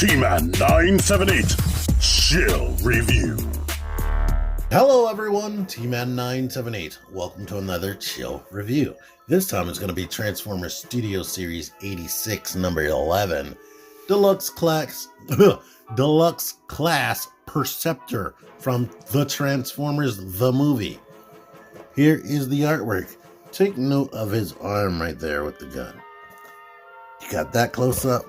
T-Man 978 Chill Review. Hello everyone, T-Man 978. Welcome to another Chill Review. This time it's going to be Transformers Studio Series 86, number 11, Deluxe Class Perceptor from the Transformers the movie. Here is the artwork. Take note of his arm right there with the gun. You got that close up.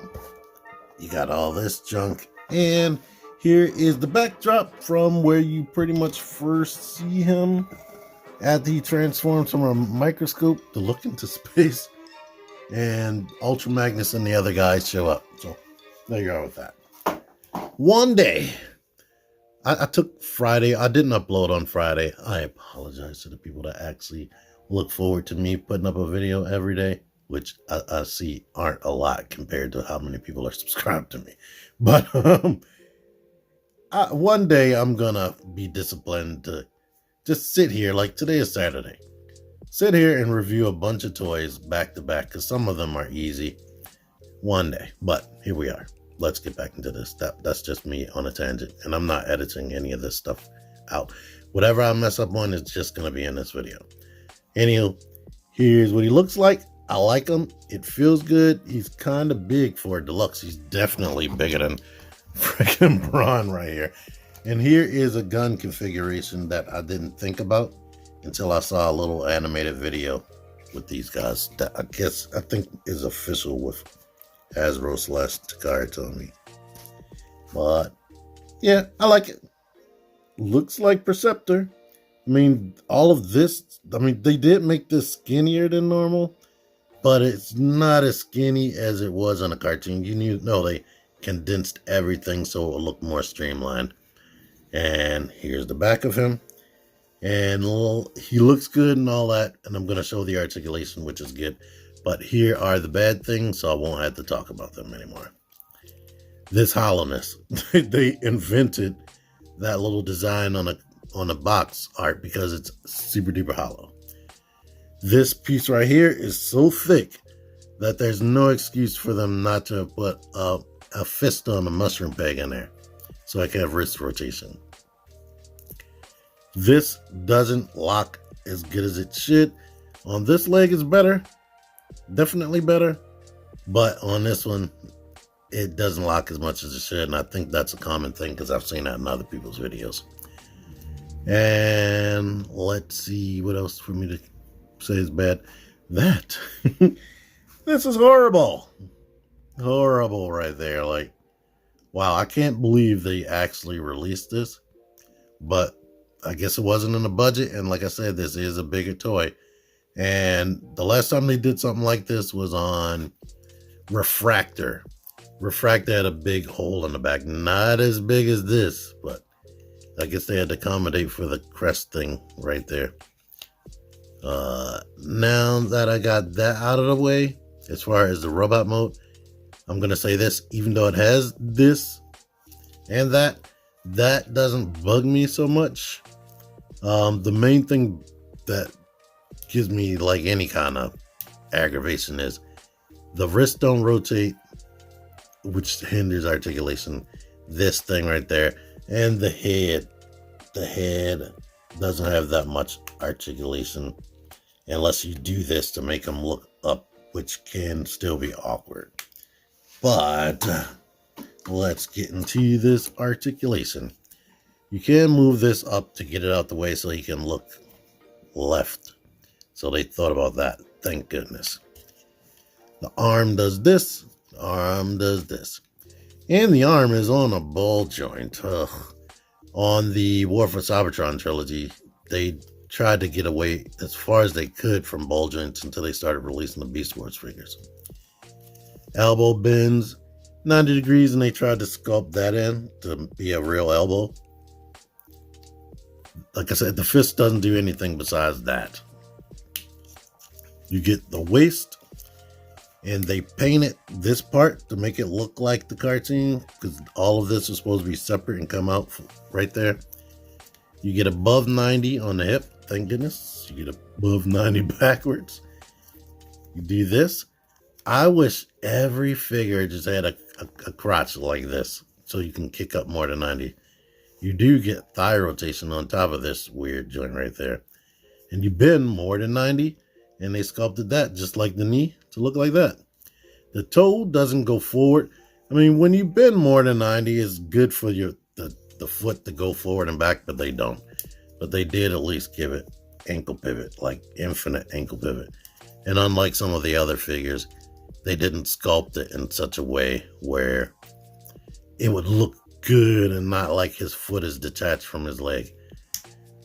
You got all this junk. And here is the backdrop from where you pretty much first see him after he transforms from a microscope to look into space. And Ultra Magnus and the other guys show up. So there you are with that. One day, I took Friday. I didn't upload on Friday. I apologize to the people that actually look forward to me putting up a video every day, which I see aren't a lot compared to how many people are subscribed to me. But one day I'm gonna be disciplined to just sit here, like today is Saturday, sit here and review a bunch of toys back to back, because some of them are easy. One day, but here we are. Let's get back into this. That's just me on a tangent, and I'm not editing any of this stuff out. Whatever I mess up on is just gonna be in this video. Anywho, here's what he looks like. I like him. It feels good. He's kind of big for a deluxe. He's definitely bigger than freaking Braun right here. And here is a gun configuration that I didn't think about until I saw a little animated video with these guys that I think is official with Hasbro/Takara Tomy. But yeah, I like it. Looks like Perceptor. I mean, all of this, they did make this skinnier than normal, but it's not as skinny as it was on a cartoon. They condensed everything so it will look more streamlined. And here's the back of him. And he looks good and all that. And I'm going to show the articulation, which is good. But here are the bad things, so I won't have to talk about them anymore. This hollowness. They invented that little design on a box art because it's super duper hollow. This piece right here is so thick that there's no excuse for them not to put a fist on a mushroom peg in there so I can have wrist rotation. This doesn't lock as good as it should. On this leg is better, definitely better, but on this one it doesn't lock as much as it should, and I think that's a common thing because I've seen that in other people's videos. And let's see what else for me to say is bad. That this is horrible right there. Like, wow, I can't believe they actually released this, but I guess it wasn't in the budget. And like I said, this is a bigger toy, and the last time they did something like this was on Refractor. Refractor had a big hole in the back, not as big as this, but I guess they had to accommodate for the crest thing right there. Now that I got that out of the way, as far as the robot mode, I'm going to say this, even though it has this and that doesn't bug me so much. The main thing that gives me like any kind of aggravation is the wrists don't rotate, which hinders articulation. This thing right there, and the head doesn't have that much articulation unless you do this to make them look up, which can still be awkward. But let's get into this articulation. You can move this up to get it out the way so he can look left. So they thought about that. Thank goodness. The arm does this. The arm does this. And the arm is on a ball joint. On the War for Cybertron trilogy, they tried to get away as far as they could from ball joints until they started releasing the Beast Wars figures. Elbow bends 90 degrees, and they tried to sculpt that in to be a real elbow. Like I said, the fist doesn't do anything besides that. You get the waist, and they painted this part to make it look like the cartoon, because all of this is supposed to be separate and come out right there. You get above 90 on the hip, thank goodness. You get above 90 backwards. You do this. I wish every figure just had a a crotch like this, so you can kick up more than 90. You do get thigh rotation on top of this weird joint right there. And you bend more than 90, and they sculpted that just like the knee to look like that. The toe doesn't go forward. I mean, when you bend more than 90, it's good for the foot to go forward and back, but they don't. But they did at least give it ankle pivot, like infinite ankle pivot. And unlike some of the other figures, they didn't sculpt it in such a way where it would look good and not like his foot is detached from his leg.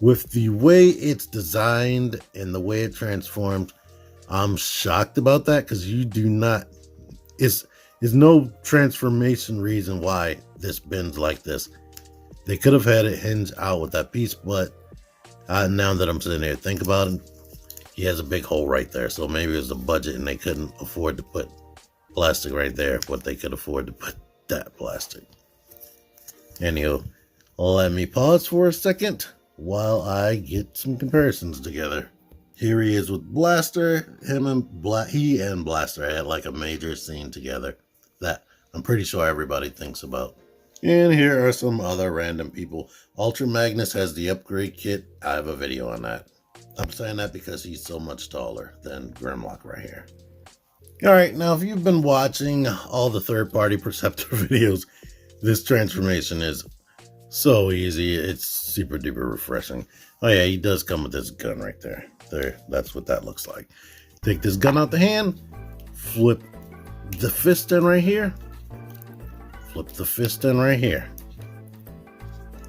With the way it's designed and the way it transforms, I'm shocked about that, because you do not, there's no transformation reason why this bends like this. They could have had it hinge out with that piece, but now that I'm sitting there think about it, he has a big hole right there. So maybe it was the budget and they couldn't afford to put plastic right there, but they could afford to put that plastic. Anyhow, let me pause for a second while I get some comparisons together. Here he is with Blaster. He and Blaster had like a major scene together that I'm pretty sure everybody thinks about. And here are some other random people. Ultra Magnus has the upgrade kit. I have a video on that. I'm saying that because he's so much taller than Grimlock right here. Alright, now if you've been watching all the third-party Perceptor videos, this transformation is so easy. It's super duper refreshing. Oh yeah, he does come with this gun right there. That's what that looks like. Take this gun out the hand, flip the fist in right here, flip the fist in right here,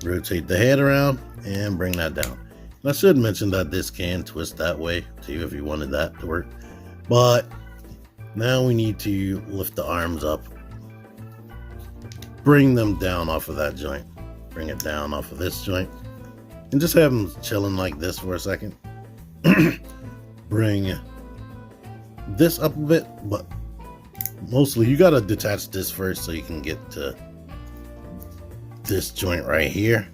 rotate the head around, and bring that down. And I should mention that this can twist that way too if you wanted that to work. But now we need to lift the arms up, bring them down off of that joint, bring it down off of this joint, and just have them chilling like this for a second. Bring this up a bit, but mostly you gotta detach this first so you can get to this joint right here,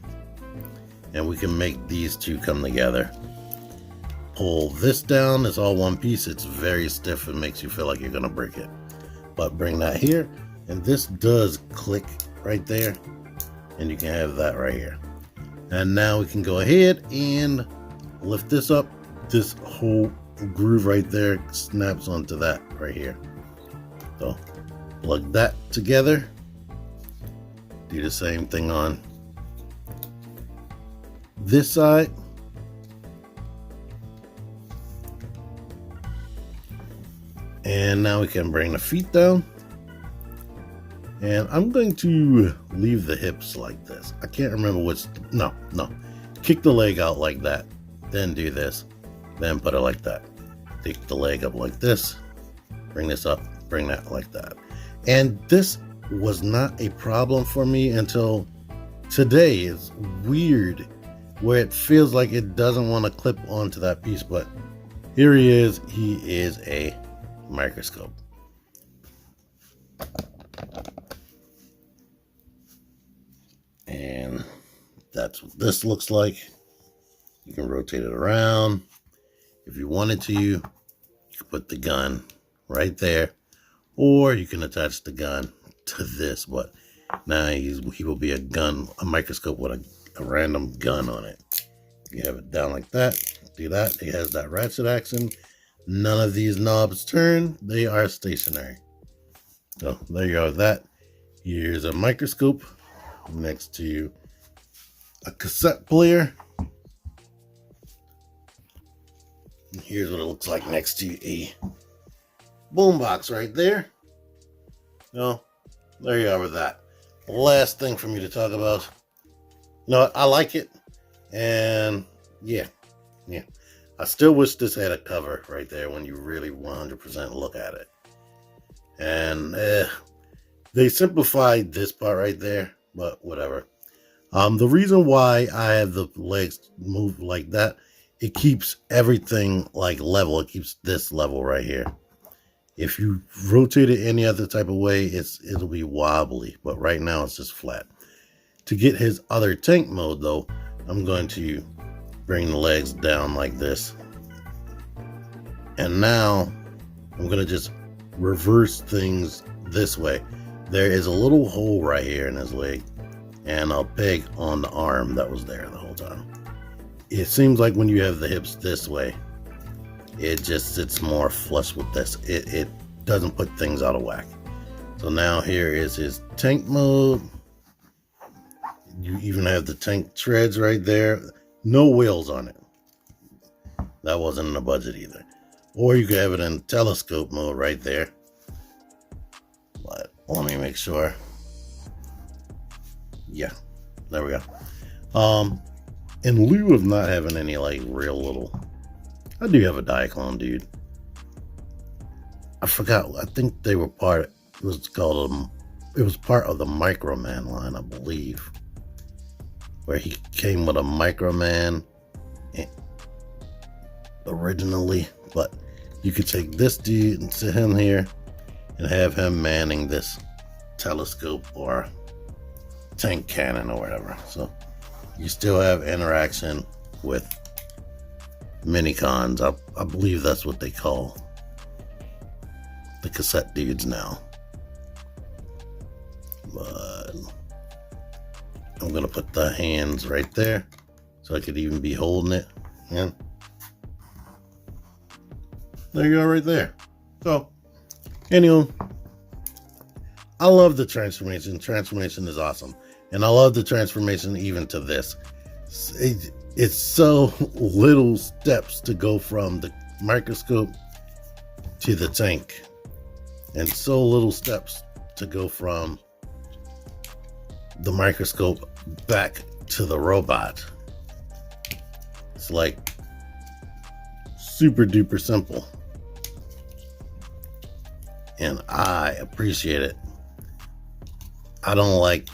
and we can make these two come together. Pull this down. It's all one piece. It's very stiff and makes you feel like you're gonna break it, but bring that here, and this does click right there, and you can have that right here. And now we can go ahead and lift this up. This whole groove right there snaps onto that right here. So plug that together. Do the same thing on this side. And now we can bring the feet down. And I'm going to leave the hips like this. I can't remember which, no. Kick the leg out like that. Then do this. Then put it like that. Take the leg up like this. Bring this up. Bring that like that. And this was not a problem for me until today. It's weird where it feels like it doesn't want to clip onto that piece. But here he is. He is a microscope. And that's what this looks like. You can rotate it around. If you wanted to, you could put the gun right there, or you can attach the gun to this. But now he will be a microscope with a random gun on it. You have it down like that. Do that. It has that ratchet action. None of these knobs turn. They are stationary. So there you go with that. Here's a microscope next to a cassette player. And here's what it looks like next to a boombox right there. No, there you are with that. Last thing for me to talk about. No, I like it. And yeah. I still wish this had a cover right there when you really 100% look at it. And they simplified this part right there, but whatever. The reason why I have the legs moved like that, it keeps everything like level. It keeps this level right here. If you rotate it any other type of way, it'll be wobbly, but right now it's just flat. To get his other tank mode though, I'm going to bring the legs down like this. And now I'm going to just reverse things this way. there is a little hole right here in his leg and a peg on the arm that was there the whole time. It seems like when you have the hips this way, it just sits more flush with this. It doesn't put things out of whack. So now here is his tank mode. You even have the tank treads right there. No wheels on it. That wasn't in the budget either. Or you could have it in telescope mode right there. But let me make sure. Yeah, there we go. In lieu of not having any like real little, I do have a Diaclone dude. I forgot. I think they were part. It was called it was part of the Microman line, I believe, where he came with a Microman originally. But you could take this dude and sit him here and have him manning this telescope or tank cannon or whatever. So you still have interaction with minicons. I believe that's what they call the cassette dudes now. But I'm gonna put the hands right there so I could even be holding it. Yeah. There you go, right there. So, anyway, I love the transformation. Transformation is awesome. And I love the transformation even to this. It's so little steps to go from the microscope to the tank. And so little steps to go from the microscope back to the robot. It's like super duper simple. And I appreciate it. I don't like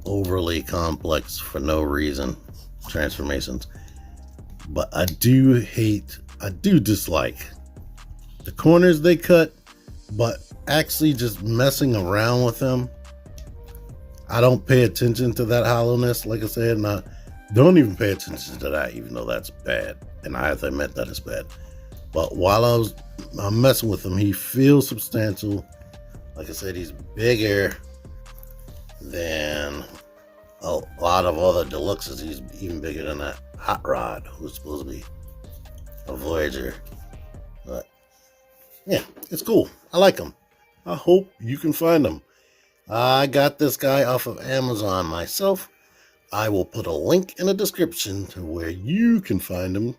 overly complex for no reason transformations. But I do dislike the corners they cut, but actually just messing around with them. I don't pay attention to that hollowness, like I said, and I don't even pay attention to that, even though that's bad. And I have to admit that it's bad. But while I'm messing with him, he feels substantial. Like I said, he's bigger than a lot of other deluxes. He's even bigger than that Hot Rod, who's supposed to be a Voyager. But yeah, it's cool. I like him. I hope you can find him. I got this guy off of Amazon myself. I will put a link in the description to where you can find him.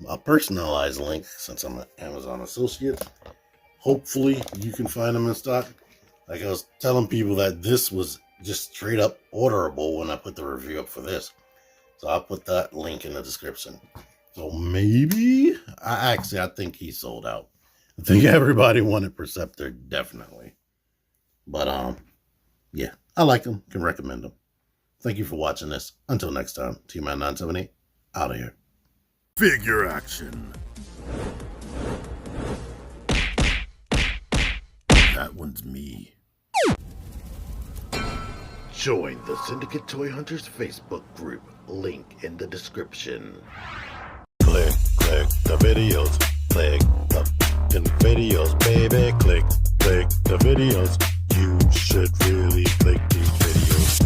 A personalized link, since I'm an Amazon associate. Hopefully you can find them in stock. Like I was telling people that this was just straight up orderable when I put the review up for this. So I'll put that link in the description. So maybe, I think he sold out. I think everybody wanted Perceptor, definitely. But yeah, I like him, can recommend him. Thank you for watching this. Until next time, T-Man 978, out of here. Figure action. That one's me. Join the Syndicate Toy Hunters Facebook group. Link in the description. Click the videos. Click the videos, baby. Click the videos. You should really click these videos.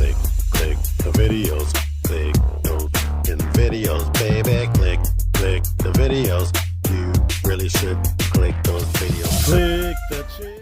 Click the videos. Click those videos, baby. Click the videos. You really should click those videos. Click that shit.